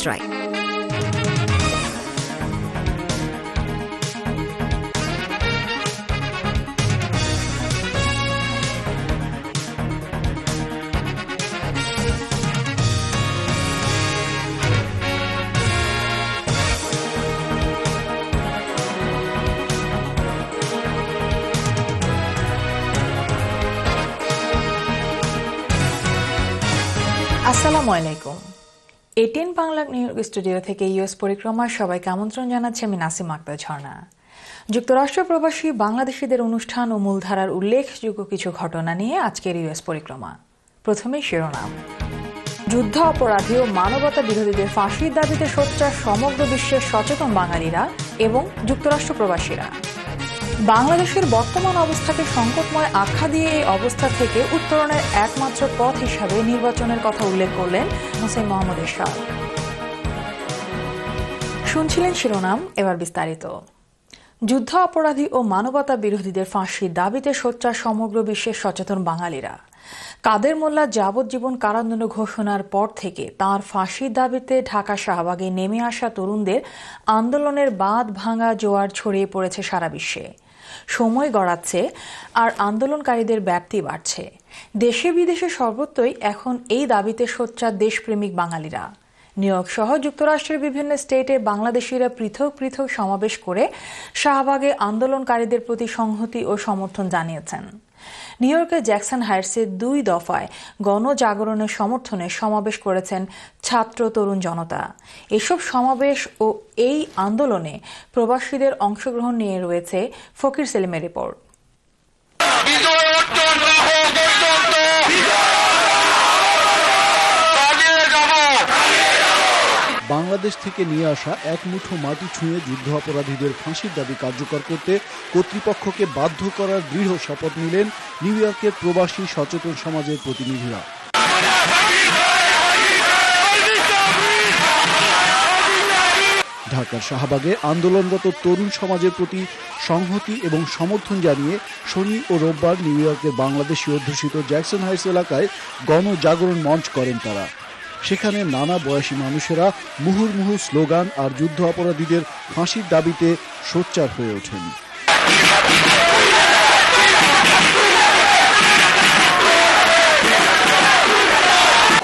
Right. আসসালামু আলাইকুম। ATN Bangla New York studio থেকে ইউএস পরিক্রমার সবাইকে আমন্ত্রণ জানাচ্ছি আমি নাসিম আক্তার ঝর্ণা। যুক্তরাষ্ট্র প্রবাসী বাংলাদেশিদের অনুষ্ঠান ও মূলধারার উল্লেখযোগ্য কিছু ঘটনা নিয়ে আজকের ইউএস পরিক্রমা। প্রথমেই শিরোনাম। যুদ্ধ অপরাধী ও মানবতা বিরোধীদের ফাঁসির দাবিতে সোচ্চার সমগ্র বিশ্বের সচেতন বাঙালিরা এবং যুক্তরাষ্ট্র প্রবাসীরা। বাংলাদেশের বর্তমান অবস্থাকে সংকটময় আখ্যা দিয়ে এই অবস্থা থেকে উত্তরণের একমাত্র পথ হিসাবে নির্বাচনের কথা উল্লেখ করলেন হোসেন মোহাম্মদ এরশাদ। শুনছিলেন শিরোনাম, এবার বিস্তারিত। যুদ্ধ অপরাধী ও মানবতা বিরোধীদের ফাঁসির দাবিতে সোচ্চার সমগ্র বিশ্বের সচেতন বাঙালিরা। কাদের মোল্লা যাবজ্জীবন কারাদণ্ড ঘোষণার পর থেকে তাঁর ফাঁসির দাবিতে ঢাকা শাহবাগে নেমে আসা তরুণদের আন্দোলনের বাঁধ ভাঙা জোয়ার ছড়িয়ে পড়েছে সারা বিশ্বে। সময় গড়াচ্ছে আর আন্দোলনকারীদের ব্যাপ্তি বাড়ছে। দেশে বিদেশে সর্বত্রই এখন এই দাবিতে সোচ্চার দেশপ্রেমিক বাঙালিরা। নিউইয়র্ক সহ যুক্তরাষ্ট্রের বিভিন্ন স্টেটে বাংলাদেশিরা পৃথক পৃথক সমাবেশ করে শাহবাগে আন্দোলনকারীদের প্রতি সংহতি ও সমর্থন জানিয়েছেন। নিউইয়র্কের জ্যাকসন হাইটসে 2 দফায় গণজাগরণের সমর্থনে সমাবেশ করেছেন ছাত্র তরুণ জনতা। এসব সমাবেশ ও এই আন্দোলনে প্রবাসীদের অংশগ্রহণ নিয়ে রয়েছে ফকির সেলিমের রিপোর্ট। বাংলাদেশ থেকে নিয়ে আসা এক মুঠো মাটি ছুঁয়ে যুদ্ধ অপরাধীদের ফাঁসির দাবি কার্যকর করতে কর্তৃপক্ষকে বাধ্য করার দৃঢ় শপথ নিলেন নিউইয়র্কের প্রবাসী সচেতন সমাজের প্রতিনিধিরা। ঢাকার শাহবাগে আন্দোলনরত তরুণ সমাজের প্রতি সংহতি এবং সমর্থন জানিয়ে শনি ও রোববার নিউইয়র্কের বাংলাদেশি অধ্যুষিত জ্যাকসন হাইটস এলাকায় গণজাগরণ মঞ্চ করেন তারা। সেখানে নানা বয়সী মানুষেরা মুহুর্মুহু স্লোগান আর যুদ্ধ অপরাধীদের ফাঁসির দাবিতে সোচ্চার হয়ে ওঠেন।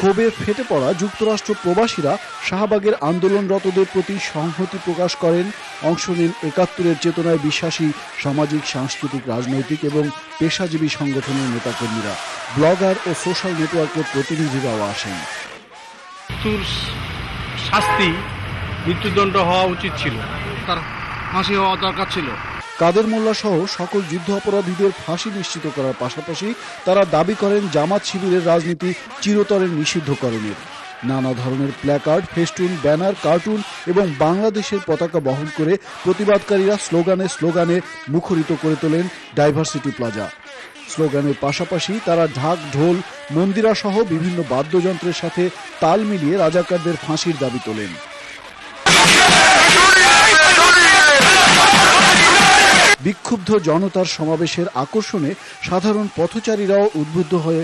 ক্ষোভে ফেটে পড়া যুক্তরাষ্ট্র প্রবাসীরা শাহবাগের আন্দোলনরতদের প্রতি সংহতি প্রকাশ করেন। অংশ নেন ৭১-এর চেতনায় বিশ্বাসী সামাজিক, সাংস্কৃতিক, রাজনৈতিক এবং পেশাজীবী সংগঠনের নেতাকর্মীরা। ব্লগার ও সোশ্যাল নেটওয়ার্কের প্রতিনিধিরাও আসেন। শাস্তি মৃত্যুদণ্ড হওয়া উচিত ছিল, তার ফাঁসি হওয়া দরকার ছিল। কাদের মোল্লা সহ সকল যুদ্ধ অপরাধীদের ফাঁসি নিশ্চিত করার পাশাপাশি তারা দাবি করেন জামাত শিবিরের রাজনীতি চিরতরে নিষিদ্ধকরণের। নানা ধরনের প্ল্যাকার্ড, ফেস্টুন, ব্যানার, কার্টুন এবং বাংলাদেশের পতাকা বহন করে প্রতিবাদকারীরা স্লোগানে স্লোগানে মুখরিত করে তোলেন ডাইভার্সিটি প্লাজা। স্লোগানের পাশাপাশি তারা ঢাক, ঢোল, মন্দিরা সহ বিভিন্ন বাদ্যযন্ত্রের সাথে তাল মিলিয়ে রাজাকারদের ফাঁসির দাবি তোলেন। বিক্ষুব্ধ জনতার সমাবেশের আকর্ষণে সাধারণ পথচারীরাও উদ্বুদ্ধ হয়ে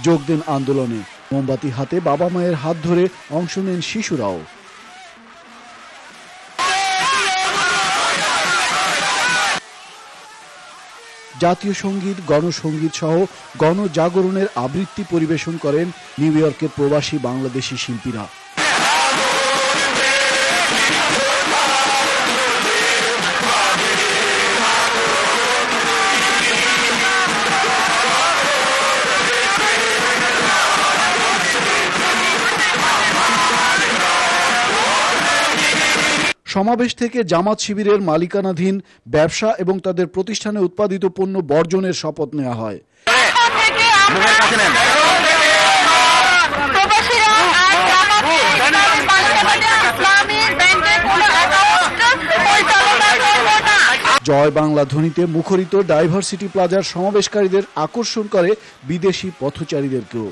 যোগ দেন আন্দোলনে। মোমবাতি হাতে বাবা মায়ের হাত ধরে অংশ নেন শিশুরাও। জাতীয় সঙ্গীত, গণসঙ্গীত সহ গণজাগরণের আবৃত্তি পরিবেশন করেন নিউইয়র্কের প্রবাসী বাংলাদেশি শিল্পীরা। সমাবেশ থেকে জামাত শিবিরের মালিকানাধীন ব্যবসা এবং তাদের প্রতিষ্ঠানে উৎপাদিত পণ্য বর্জনের শপথ নেওয়া হয়। জয় বাংলা ধ্বনিতে মুখরিত ডাইভার্সিটি প্লাজার সমাবেশকারীদের আকর্ষণ করে বিদেশি পথচারীদেরকেও।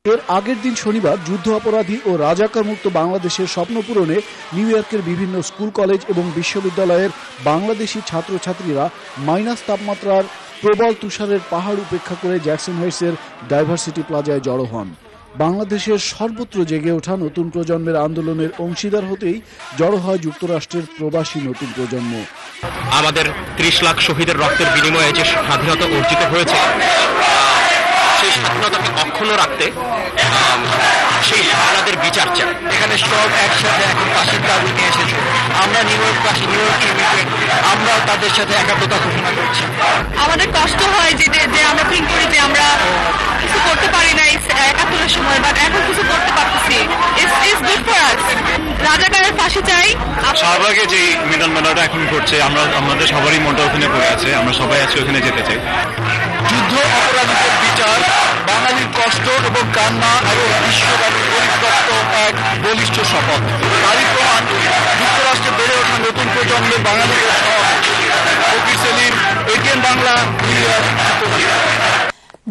এর আগের দিন শনিবার যুদ্ধ অপরাধী ও রাজাকার মুক্ত বাংলাদেশের স্বপ্ন পূরণে নিউইয়র্কের বিভিন্ন স্কুল, কলেজ এবং বিশ্ববিদ্যালয়ের বাংলাদেশি ছাত্রছাত্রীরা মাইনাস তাপমাত্রার প্রবল তুষারের পাহাড় উপেক্ষা করে জ্যাকসন হাইটসের ডাইভার্সিটি প্লাজায় জড়ো হন। বাংলাদেশের সর্বত্র জেগে ওঠা নতুন প্রজন্মের আন্দোলনের অংশীদার হতেই জড়ো হয় যুক্তরাষ্ট্রের প্রবাসী নতুন প্রজন্ম। আমাদের 30 লাখ শহীদের রক্তের বিনিময়ে যে স্বাধীনতা অর্জিত হয়েছে, সেই স্বাধীনতাকে অক্ষুণ্ণ রাখতে সেই আমাদের বিচার চাই। এখানে সব একসাথে এখন ফাঁসির দাবি নিয়ে এসেছে। আমরা নিউইয়র্কবাসী, নিউইয়র্ক ইমিগ্রেন্ট, আমরাও তাদের সাথে একাত্মতা ঘোষণা করছি। আমাদের কষ্ট হয় যে আমরা ফিল করি যে আমরা কিছু করতে পারি না 71-এর সময়, বাট এখন কিছু করতে পারতেছি। It's good for us. রাজাকারের ফাঁসি চাই। শাহবাগে যে মিলন মেলাটা এখন ঘটছে, আমাদের সবারই মনটা ওখানে পড়ে আছে, আমরা সবাই আজকে ওখানে যেতে চাই। যুদ্ধ অপরাধীদের বিচার বাঙালির কষ্ট এবং কান্না এবং বিশ্বব্যাপী পরিত্যক্ত এক বলিষ্ঠ শপথ। তারই প্রমাণ যুক্তরাষ্ট্রে বেড়ে ওঠা নতুন প্রজন্মের বাঙালিদের Fakir Selim, ATN Bangla, New York, যুক্তরাষ্ট্র।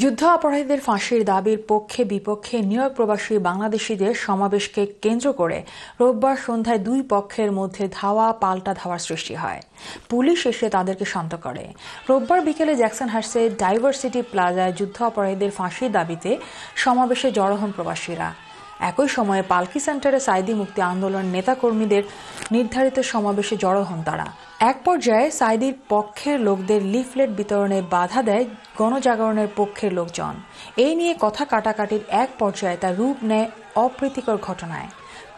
যুদ্ধ অপরাধীদের ফাঁসির দাবির পক্ষে বিপক্ষে নিউ ইয়র্ক প্রবাসী বাংলাদেশিদের সমাবেশকে কেন্দ্র করে রোববার সন্ধ্যায় দুই পক্ষের মধ্যে ধাওয়া পাল্টা ধাওয়ার সৃষ্টি হয়। পুলিশ এসে তাদেরকে শান্ত করে। রোববার বিকেলে জ্যাকসন হার্সে ডাইভার্সিটি প্লাজায় যুদ্ধ অপরাধীদের ফাঁসির দাবিতে সমাবেশে জড়ো হন প্রবাসীরা। একই সময়ে পালকি সেন্টারে সাইদি মুক্তি আন্দোলন নেতাকর্মীদের নির্ধারিত সমাবেশে জড়ো হন তারা। এক পর্যায়ে সাইদির পক্ষের লোকদের লিফলেট বিতরণে বাধা দেয় গণজাগরণের পক্ষের লোকজন। এই নিয়ে কথা কাটাকাটির এক পর্যায়ে তা রূপ নেয় অপ্রীতিকর ঘটনায়।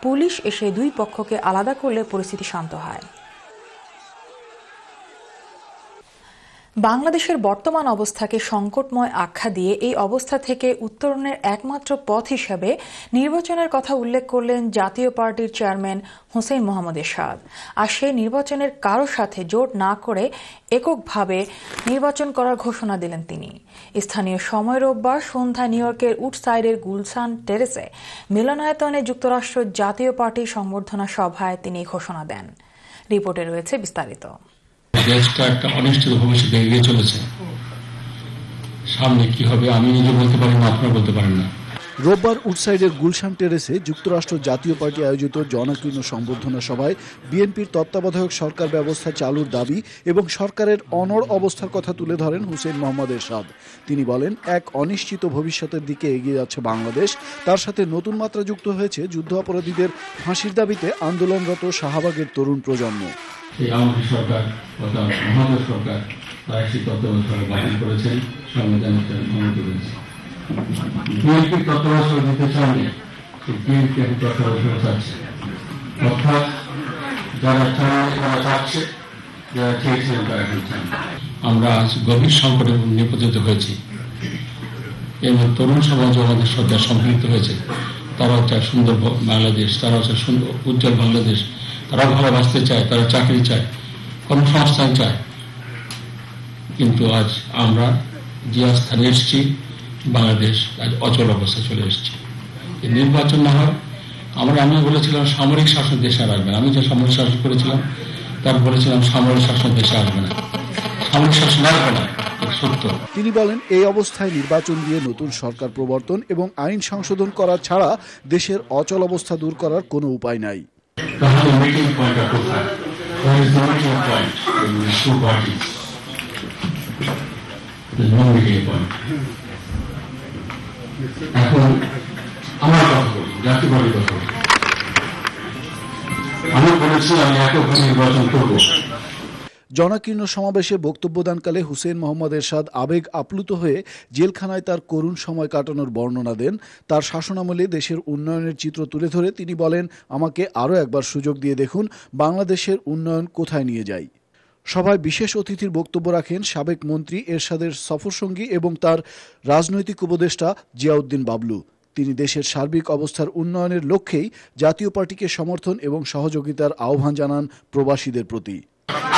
পুলিশ এসে দুই পক্ষকে আলাদা করলে পরিস্থিতি শান্ত হয়। বাংলাদেশের বর্তমান অবস্থাকে সংকটময় আখ্যা দিয়ে এই অবস্থা থেকে উত্তরণের একমাত্র পথ হিসেবে নির্বাচনের কথা উল্লেখ করলেন জাতীয় পার্টির চেয়ারম্যান হোসেন মোহাম্মদ এরশাদ। আর সেই নির্বাচনের কারো সাথে জোট না করে এককভাবে নির্বাচন করার ঘোষণা দিলেন তিনি। স্থানীয় সময় রোববার সন্ধ্যায় নিউ ইয়র্কের উডসাইডের গুলশান টেরেসে মিলনায়তনে যুক্তরাষ্ট্র জাতীয় পার্টির সংবর্ধনা সভায় তিনি ঘোষণা দেন। রিপোর্টে রয়েছে বিস্তারিত। দেশটা একটা অনিশ্চিত ভবিষ্যতে এগিয়ে চলেছে। সামনে কি হবে আমি নিজে বলতে পারি না, আপনারা বলতে পারেন না। রোববার উডসাইডের গুলশান টেরেসে যুক্তরাষ্ট্র জাতীয় পার্টি আয়োজিত জনাকীর্ণ সংবর্ধনা সভায় বিএনপির তত্ত্বাবধায়ক সরকার ব্যবস্থা চালুর দাবি এবং সরকারের অনড় অবস্থার কথা তুলে ধরেন হোসেন মোহাম্মদ এরশাদ। তিনি বলেন, এক অনিশ্চিত ভবিষ্যতের দিকে এগিয়ে যাচ্ছে বাংলাদেশ। তার সাথে নতুন মাত্রা যুক্ত হয়েছে যুদ্ধ অপরাধীদের ফাঁসির দাবিতে আন্দোলনরত শাহবাগের তরুণ প্রজন্ম। এই আমাদের সরকার অর্থাৎ মহাদেশ সরকার তারা একটি তত্ত্বাবধায়ক বাতিল করেছেন, সংবিধানের অনুমতি দিয়েছে। বিএনপির তত্ত্বাবধায়ক দিতে চাননি, বিএনপি এখন তত্ত্বাবধায়ক চাচ্ছে। অর্থাৎ যারা চায় তারা চাচ্ছে, যারা চেয়েছিলেন তারা এখন চান। আমরা আজ গভীর সংকটে নিপতিত হয়েছি এবং তরুণ সমাজ আমাদের সরকার সম্পৃক্ত হয়েছে। তারাও চায় সুন্দর বাংলাদেশ, তারাও চায় সুন্দর উজ্জ্বল বাংলাদেশ। তারা ভালোবাসতে চায়, তারা চাকরি চায়, কর্মসংস্থান চায়। কিন্তু আজ আমরা যে স্থানে এসেছি, বাংলাদেশ আজ অচল অবস্থা চলে এসেছে। নির্বাচন না হয় আমি বলেছিলাম সামরিক শাসন দেশে আসবে না। আমি যে সামরিক শাসন করেছিলাম তার বলেছিলাম সামরিক শাসন দেশে আসবে না, সামরিক শাসন আসবে না, সত্য। তিনি বলেন, এই অবস্থায় নির্বাচন দিয়ে নতুন সরকার প্রবর্তন এবং আইন সংশোধন করা ছাড়া দেশের অচল অবস্থা দূর করার কোনো উপায় নাই। তাহলে মিটিং পয়েন্টটা কোথায়? Where is the meeting point in the two parties? There's no meeting point. এখন আমার কথা বলি, জাতীয় পার্টির কথা বলি। আমি বলেছি আমি এককভাবে নির্বাচন করব। জনাকীর্ণ সমাবেশে বক্তব্যদানকালে হোসেন মোহাম্মদ এরশাদ আবেগ আপ্লুত হয়ে জেলখানায় তার করুণ সময় কাটানোর বর্ণনা দেন। তার শাসনামলে দেশের উন্নয়নের চিত্র তুলে ধরে তিনি বলেন, আমাকে আরও একবার সুযোগ দিয়ে দেখুন বাংলাদেশের উন্নয়ন কোথায় নিয়ে যায়। সভায় বিশেষ অতিথির বক্তব্য রাখেন সাবেক মন্ত্রী এরশাদের সফরসঙ্গী এবং তার রাজনৈতিক উপদেষ্টা জিয়াউদ্দিন বাবলু। তিনি দেশের সার্বিক অবস্থার উন্নয়নের লক্ষ্যেই জাতীয় পার্টিকে সমর্থন এবং সহযোগিতার আহ্বান জানান প্রবাসীদের প্রতি।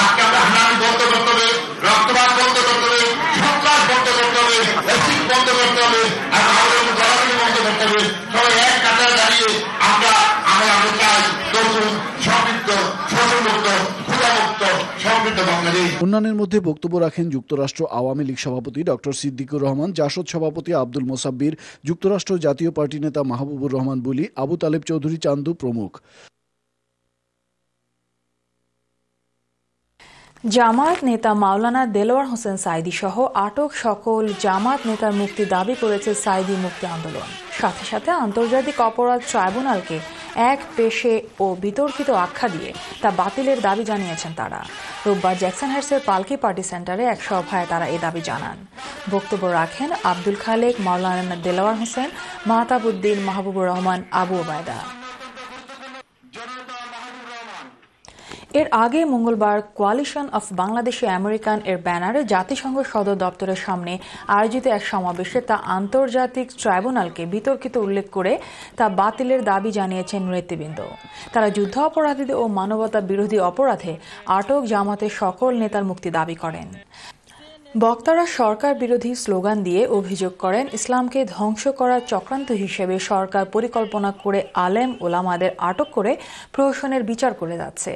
আজকে আমরা হানান বন্ধ করতে হবে, রক্তপাত বন্ধ করতে হবে, সন্ত্রাস বন্ধ করতে হবে, এসিড বন্ধ করতে হবে, আর আমাদের গণতন্ত্র বন্ধ করতে হবে। সবাই এক কাতারে দাঁড়িয়ে আমরা চাই নতুন সমৃদ্ধ, শোষণমুক্ত, ক্ষুধামুক্ত, সমৃদ্ধ বাংলাদেশ। অন্যান্যের মধ্যে বক্তব্য রাখেন যুক্তরাষ্ট্র আওয়ামী লীগ সভাপতি ডক্টর সিদ্দিকুর রহমান, জাসদ সভাপতি আব্দুল মোসাব্বির, যুক্তরাষ্ট্র জাতীয় পার্টি নেতা মাহবুবুর রহমান বুলি, আবু তালেব চৌধুরী চান্দু প্রমুখ। জামায়াত নেতা মাওলানা দেলোয়ার হোসেন সাঈদী সহ আটক সকল জামায়াত নেতার মুক্তি দাবি করেছে সাঈদী মুক্তি আন্দোলন। সাথে সাথে আন্তর্জাতিক অপরাধ ট্রাইব্যুনালকে এক পেশে ও বিতর্কিত আখ্যা দিয়ে তা বাতিলের দাবি জানিয়েছেন তারা। রোববার জ্যাকসন হাইটসের পালকি পার্টি সেন্টারে এক সভায় তারা এ দাবি জানান। বক্তব্য রাখেন আব্দুল খালেক, মাওলানা দেলোয়ার হোসেন, মাহতাবউদ্দিন, মাহবুবুর রহমান, আবু ওবায়দা। এর আগে মঙ্গলবার কোয়ালিশন অফ বাংলাদেশি আমেরিকান এর ব্যানারে জাতিসংঘ সদর দপ্তরের সামনে আয়োজিত এক সমাবেশে তা আন্তর্জাতিক ট্রাইব্যুনালকে বিতর্কিত উল্লেখ করে তা বাতিলের দাবি জানিয়েছেন নেতৃবৃন্দ। তারা যুদ্ধ অপরাধী ও মানবতা বিরোধী অপরাধে আটক জামাতের সকল নেতার মুক্তি দাবি করেন। বক্তারা সরকার বিরোধী স্লোগান দিয়ে অভিযোগ করেন ইসলামকে ধ্বংস করার চক্রান্ত হিসেবে সরকার পরিকল্পনা করে আলেম ওলামাদের আটক করে প্রহসনের বিচার করে যাচ্ছে।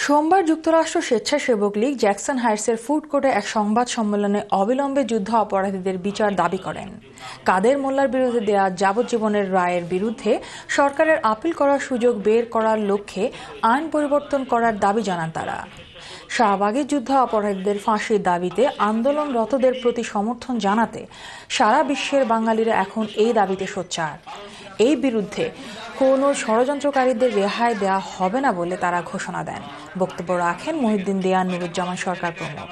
সোমবার যুক্তরাষ্ট্র স্বেচ্ছাসেবক লীগ জ্যাকসন হাইটসের ফুড কোর্টে এক সংবাদ সম্মেলনে অবিলম্বে যুদ্ধ অপরাধীদের বিচার দাবি করেন। কাদের মোল্লার বিরুদ্ধে দেয়া যাবজ্জীবনের রায়ের বিরুদ্ধে সরকারের আপিল করার সুযোগ বের করার লক্ষ্যে আইন পরিবর্তন করার দাবি জানান তারা। শাহবাগের যুদ্ধ অপরাধীদের ফাঁসির দাবিতে আন্দোলনরতদের প্রতি সমর্থন জানাতে সারা বিশ্বের বাঙালিরা এখন এই দাবিতে সোচ্চার। এই বিরুদ্ধে কোনো ষড়যন্ত্রকারীদের রেহাই দেওয়া হবে না বলে তারা ঘোষণা দেন। বক্তব্য রাখেন মহিউদ্দিন দেওয়ান, নুরুজ্জামান সরকার প্রমুখ।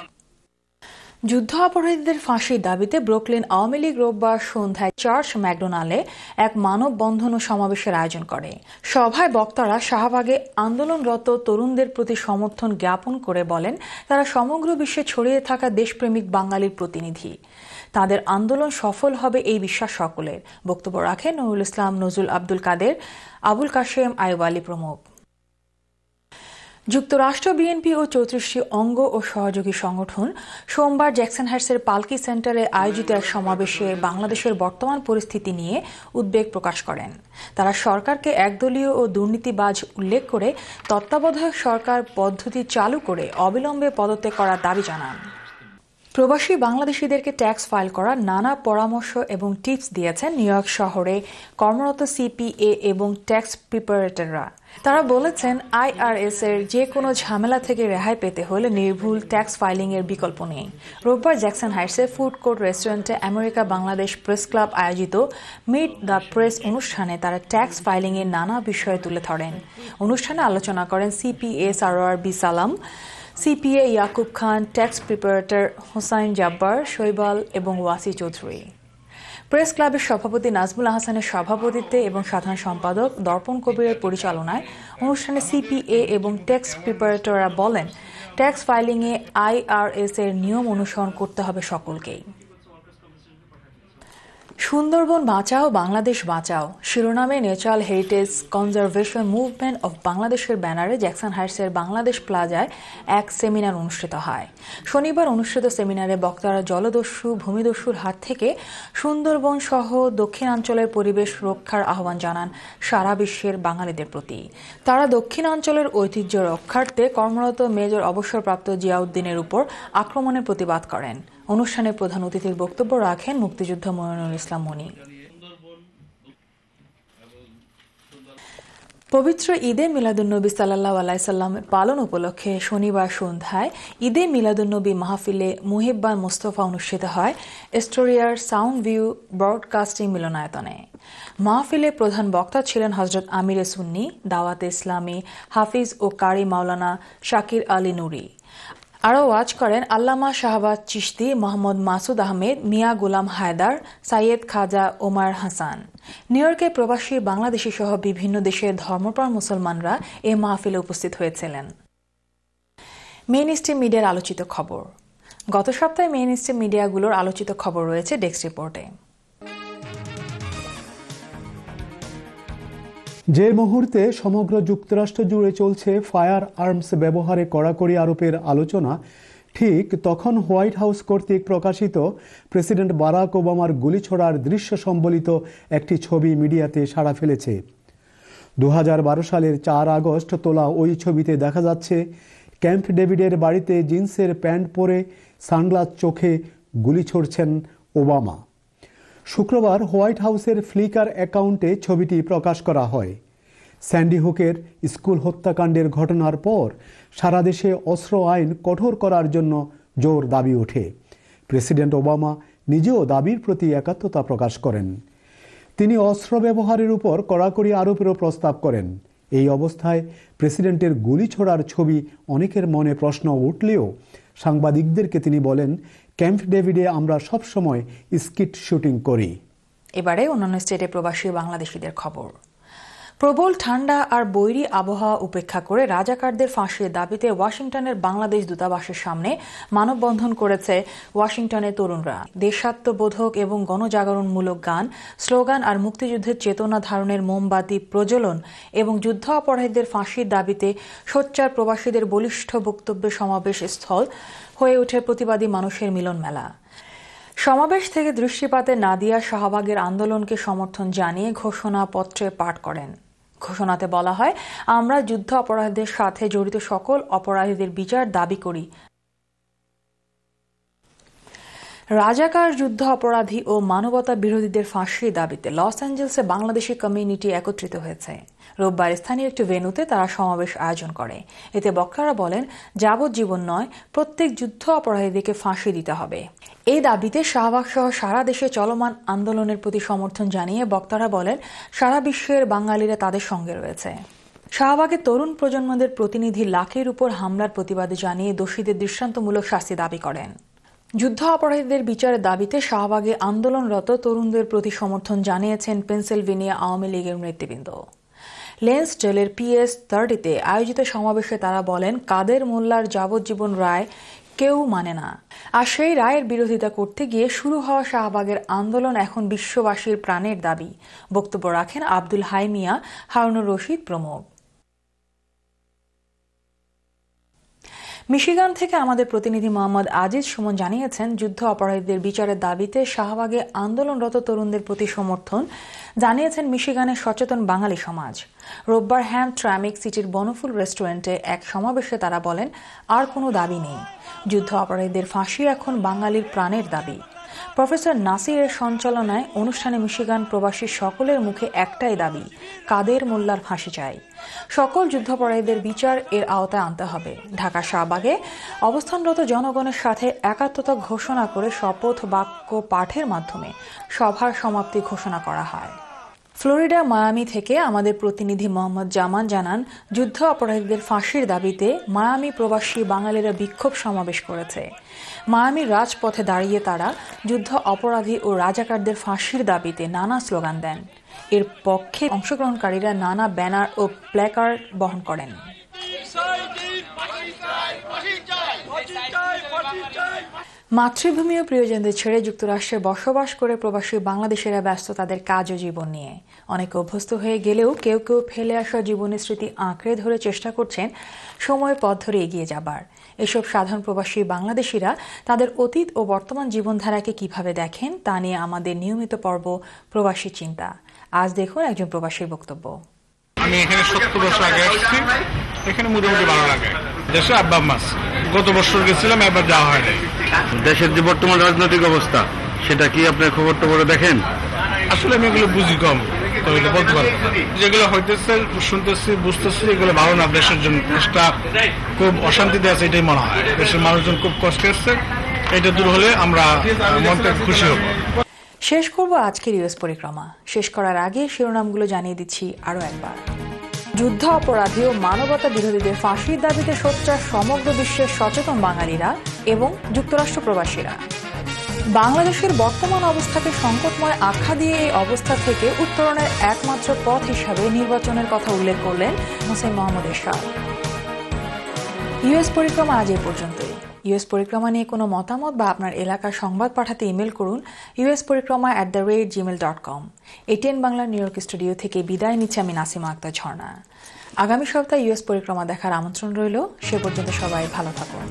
যুদ্ধ অপরাধীদের ফাঁসির দাবিতে ব্রুকলিন আওয়ামী লীগ রোববার সন্ধ্যায় চার্চ ম্যাকডোনাল্ডে এক মানববন্ধন ও সমাবেশের আয়োজন করে। সভায় বক্তারা শাহবাগে আন্দোলনরত তরুণদের প্রতি সমর্থন জ্ঞাপন করে বলেন তারা সমগ্র বিশ্বে ছড়িয়ে থাকা দেশপ্রেমিক বাঙালির প্রতিনিধি। তাদের আন্দোলন সফল হবে এই বিশ্বাস সকলের। বক্তব্য রাখেন নুরুল ইসলাম, নজরুল, আব্দুল কাদের, আবুল কাশেম, আইয়ুব আলী প্রমুখ। যুক্তরাষ্ট্র বিএনপি ও 34টি অঙ্গ ও সহযোগী সংগঠন সোমবার জ্যাকসন হাইটসের পালকি সেন্টারে আয়োজিত এক সমাবেশে বাংলাদেশের বর্তমান পরিস্থিতি নিয়ে উদ্বেগ প্রকাশ করেন। তারা সরকারকে একদলীয় ও দুর্নীতিবাজ উল্লেখ করে তত্ত্বাবধায়ক সরকার পদ্ধতি চালু করে অবিলম্বে পদত্যাগ করার দাবি জানান। প্রবাসী বাংলাদেশিদেরকে ট্যাক্স ফাইল করার নানা পরামর্শ এবং টিপস দিয়েছেন নিউ ইয়র্ক শহরে কর্মরত সিপিএ এবং ট্যাক্স প্রিপারেটররা। তারা বলেছেন আইআরএস এর যে কোনো ঝামেলা থেকে রেহাই পেতে হলে নির্ভুল ট্যাক্স ফাইলিং এর বিকল্প নেই। রোববার জ্যাকসন হাইটসের ফুড কোর্ট রেস্টুরেন্টে আমেরিকা বাংলাদেশ প্রেস ক্লাব আয়োজিত মিট দ্য প্রেস অনুষ্ঠানে তারা ট্যাক্স ফাইলিং এর নানা বিষয় তুলে ধরেন। অনুষ্ঠানে আলোচনা করেন সিপিএ সারোয়ার বি সালাম, সিপিএ ইয়াকুব খান, ট্যাক্স প্রিপারেটর হোসাইন জাব্বার, শৈবাল এবং ওয়াসি চৌধুরী। প্রেস ক্লাবের সভাপতি নাজমুল আহসানের সভাপতিত্বে এবং সাধারণ সম্পাদক দর্পণ কবিরের পরিচালনায় অনুষ্ঠানে সিপিএ এবং ট্যাক্স প্রিপারেটররা বলেন ট্যাক্স ফাইলিংয়ে আইআরএস এর নিয়ম অনুসরণ করতে হবে সকলকেই। সুন্দরবন বাঁচাও, বাংলাদেশ বাঁচাও শিরোনামে natural heritage conservation movement of বাংলাদেশের ব্যানারে জ্যাকসন হাইটসের বাংলাদেশ প্লাজায় এক সেমিনার অনুষ্ঠিত হয়। শনিবার অনুষ্ঠিত সেমিনারে বক্তারা জলদস্যু, ভূমিদস্যুর হাত থেকে সুন্দরবন সহ দক্ষিণাঞ্চলের পরিবেশ রক্ষার আহ্বান জানান সারা বিশ্বের বাঙালিদের প্রতি। তারা দক্ষিণাঞ্চলের ঐতিহ্য রক্ষার্থে কর্মরত মেজর অবসরপ্রাপ্ত জিয়াউদ্দিনের উপর আক্রমণের প্রতিবাদ করেন। অনুষ্ঠানে প্রধান অতিথির বক্তব্য রাখেন মুক্তিযোদ্ধা মইনুল ইসলাম মনি। পবিত্র ঈদে মিলাদুন্নবী সাল্লাল্লাহু আলাইহি সাল্লাম পালন উপলক্ষে শনিবার সন্ধ্যায় ঈদে মিলাদুন্নবী মাহফিলে মুহিব্বান মুস্তফা অনুষ্ঠিত হয় এস্টোরিয়ার সাউন্ড ভিউ ব্রডকাস্টিং মিলনায়তনে। মাহফিলে প্রধান বক্তা ছিলেন হযরত আমিরে সুন্নি দাওয়াতে ইসলামী হাফিজ ও কারি মাওলানা শাকির আলী নুরি। আরও ওয়াজ করেন আল্লামা শাহবাজ চিশতি, মোহাম্মদ মাসুদ আহমেদ, মিয়া গোলাম হায়দার, সাইয়েদ খাজা ওমার হাসান। নিউ ইয়র্কে প্রবাসী বাংলাদেশি সহ বিভিন্ন দেশের ধর্মপ্রাণ মুসলমানরা এ মাহফিলে উপস্থিত হয়েছিলেন। মেইন স্ট্রিম মিডিয়ার আলোচিত খবর। গত সপ্তাহে মেইন স্ট্রিম মিডিয়াগুলোর আলোচিত খবর রয়েছে ডেস্ক রিপোর্টে। যে মুহূর্তে সমগ্র যুক্তরাষ্ট্র জুড়ে চলছে ফায়ার আর্মস ব্যবহারে কড়াকড়ি আরোপের আলোচনা, ঠিক তখন হোয়াইট হাউস কর্তৃক প্রকাশিত প্রেসিডেন্ট বারাক ওবামার গুলি ছোড়ার দৃশ্য সম্বলিত একটি ছবি মিডিয়াতে সাড়া ফেলেছে। 2012 সালের 4 আগস্ট তোলা ওই ছবিতে দেখা যাচ্ছে ক্যাম্প ডেভিডের বাড়িতে জিন্সের প্যান্ট পরে সানগ্লাস চোখে গুলি ছুড়ছেন ওবামা। শুক্রবার হোয়াইট হাউসের ফ্লিকার অ্যাকাউন্টে ছবিটি প্রকাশ করা হয়। স্যান্ডি হুকের স্কুল হত্যাকাণ্ডের ঘটনার পর সারা দেশে অস্ত্র আইন কঠোর করার জন্য জোর দাবি ওঠে। প্রেসিডেন্ট ওবামা নিজেও দাবির প্রতি একাত্মতা প্রকাশ করেন। তিনি অস্ত্র ব্যবহারের উপর কড়াকড়ি আরোপেরও প্রস্তাব করেন। এই অবস্থায় প্রেসিডেন্টের গুলি ছোড়ার ছবি অনেকের মনে প্রশ্ন উঠলেও সাংবাদিকদেরকে তিনি বলেন, ক্যাম্প ডেভিডে আমরা সবসময় স্কিট শুটিং করি। এবারে অন্যান্য স্টেটে প্রবাসী বাংলাদেশিদের খবর। প্রবল ঠান্ডা আর বৈরী আবহাওয়া উপেক্ষা করে রাজাকারদের ফাঁসির দাবিতে ওয়াশিংটনের বাংলাদেশ দূতাবাসের সামনে মানববন্ধন করেছে ওয়াশিংটনের তরুণরা। দেশাত্মবোধক এবং গণজাগরণমূলক গান, স্লোগান আর মুক্তিযুদ্ধের চেতনা ধারণের মোমবাতি প্রজ্বলন এবং যুদ্ধ অপরাধীদের ফাঁসির দাবিতে সোচ্চার প্রবাসীদের বলিষ্ঠ বক্তব্যে সমাবেশ স্থল হয়ে ওঠে প্রতিবাদী মানুষের মিলন মেলা। সমাবেশ থেকে দৃষ্টিপাতে নাদিয়া শাহবাগের আন্দোলনকে সমর্থন জানিয়ে ঘোষণাপত্রে পাঠ করেন। ঘোষণাতে বলা হয়, আমরা যুদ্ধ অপরাধীদের সাথে জড়িত সকল অপরাধীদের বিচার দাবি করি। রাজাকার, যুদ্ধ অপরাধী ও মানবতা বিরোধীদের ফাঁসির দাবিতে লস অ্যাঞ্জেলসে বাংলাদেশি কমিউনিটি একত্রিত হয়েছে। রোববার স্থানীয় একটি ভেন্যুতে তারা সমাবেশ আয়োজন করে। এতে বক্তারা বলেন, যাবজ্জীবন নয়, প্রত্যেক যুদ্ধ অপরাধীদেরকে ফাঁসি দিতে হবে। এই দাবিতে শাহবাগ সহ সারা দেশে চলমান আন্দোলনের প্রতি সমর্থন জানিয়ে বক্তারা বলেন, সারা বিশ্বের বাঙালিরা তাদের সঙ্গে রয়েছে। শাহবাগের তরুণ প্রজন্মদের প্রতিনিধি লাখের উপর হামলার প্রতিবাদে জানিয়ে দোষীদের দৃষ্টান্তমূলক শাস্তি দাবি করেন। যুদ্ধ অপরাধীদের বিচারের দাবিতে শাহবাগে আন্দোলনরত তরুণদের প্রতি সমর্থন জানিয়েছেন পেনসিলভেনিয়া আওয়ামী লীগের নেতৃবৃন্দ। লেন্সডেলের PS30-তে আয়োজিত সমাবেশে তারা বলেন, কাদের মোল্লার যাবজ্জীবন রায় কেউ মানে না, আর সেই রায়ের বিরোধিতা করতে গিয়ে শুরু হওয়া শাহবাগের আন্দোলন এখন বিশ্ববাসীর প্রাণের দাবি। বক্তব্য রাখেন আব্দুল হাই মিয়া, হারুনুর রশিদ প্রমুখ। মিশিগান থেকে আমাদের প্রতিনিধি মোহাম্মদ আজিজ সুমন জানিয়েছেন, যুদ্ধ অপরাধীদের বিচারের দাবিতে শাহবাগে আন্দোলনরত তরুণদের প্রতি সমর্থন জানিয়েছেন মিশিগানের সচেতন বাঙালি সমাজ। রোববার হ্যামট্রামিক সিটির বনফুল রেস্টুরেন্টে এক সমাবেশে তারা বলেন, আর কোনো দাবি নেই, যুদ্ধ অপরাধীদের ফাঁসি এখন বাঙালির প্রাণের দাবি। প্রফেসর নাসিরের সঞ্চালনায় অনুষ্ঠানে মিশিগান প্রবাসী সকলের মুখে একটাই দাবি, কাদের মোল্লার ফাঁসি চাই। সকল যুদ্ধাপরাধীদের বিচার এর আওতায় আনতে হবে। ঢাকা শাহবাগে অবস্থানরত জনগণের সাথে একাত্মতা ঘোষণা করে শপথ বাক্য পাঠের মাধ্যমে সভার সমাপ্তি ঘোষণা করা হয়। ফ্লোরিডা মায়ামি থেকে আমাদের প্রতিনিধি মোহাম্মদ জামান জানান, যুদ্ধ অপরাধীদের ফাঁসির দাবিতে মায়ামি প্রবাসী বাঙালিরা বিক্ষোভ সমাবেশ করেছে। মায়ামির রাজপথে দাঁড়িয়ে তারা যুদ্ধ অপরাধী ও রাজাকারদের ফাঁসির দাবিতে নানা স্লোগান দেন। এর পক্ষে অংশগ্রহণকারীরা নানা ব্যানার ও প্ল্যাকার্ড বহন করেন। মাতৃভূমি ও প্রিয়জনদের ছেড়ে যুক্তরাষ্ট্রে বসবাস করে প্রবাসী বাংলাদেশিরা ব্যস্ত তাদের কাজ ও জীবন নিয়ে। অনেকে অভ্যস্ত হয়ে গেলেও কেউ কেউ ফেলে আসা জীবনের স্মৃতি আঁকড়ে ধরে চেষ্টা করছেন সময় পথ ধরে এগিয়ে যাবার। এসব সাধারণ প্রবাসী বাংলাদেশিরা তাদের অতীত ও বর্তমান জীবনধারাকে কিভাবে দেখেন তা নিয়ে আমাদের নিয়মিত পর্ব প্রবাসী চিন্তা। আজ দেখুন একজন প্রবাসীর বক্তব্য। আমি এখানে 70 বছর আগে আসছি, এখানে মোটামুটি ভালো লাগে। দেশে আব্বা মাস গত বছর গেছিলাম, এবার যাওয়া হয়নি। দেশের যে বর্তমান রাজনৈতিক অবস্থা, সেটা কি আপনার খবর টবর দেখেন? আসলে আমি এগুলো বুঝি কম, তো এটা বলতে পারবো। যেগুলো হইতেছে, শুনতেছি, বুঝতেছি, এগুলো ভালো না। দেশের জন্য দেশটা খুব অশান্তিতে আছে, এটাই মনে হয়। দেশের মানুষজন খুব কষ্টে আসছে, এটা দূর হলে আমরা মনটা খুশি হব। শেষ করব আজকের ইউএস পরিক্রমা। শেষ করার আগে শিরোনামগুলো জানিয়ে দিচ্ছি আরও একবার। যুদ্ধ অপরাধী ও মানবতা বিরোধীদের ফাঁসির দাবিতে সোচ্চার সমগ্র বিশ্বের সচেতন বাঙালিরা এবং যুক্তরাষ্ট্র প্রবাসীরা। বাংলাদেশের বর্তমান অবস্থাকে সংকটময় আখ্যা দিয়ে এই অবস্থা থেকে উত্তরণের একমাত্র পথ হিসাবে নির্বাচনের কথা উল্লেখ করলেন হোসেন মোহাম্মদ এরশাদ। ইউএস পরিক্রমা আজ এই পর্যন্তই। ইউএস পরিক্রমা নিয়ে কোনো মতামত বা আপনার এলাকার সংবাদ পাঠাতে ইমেল করুন usporikrama@gmail.com। ATN বাংলার নিউ ইয়র্ক স্টুডিও থেকে বিদায় নিচ্ছে আমি নাসিমা আক্তার ঝর্ণা। আগামী সপ্তাহে ইউএস পরিক্রমা দেখার আমন্ত্রণ রইল। সে পর্যন্ত সবাই ভালো থাকুন।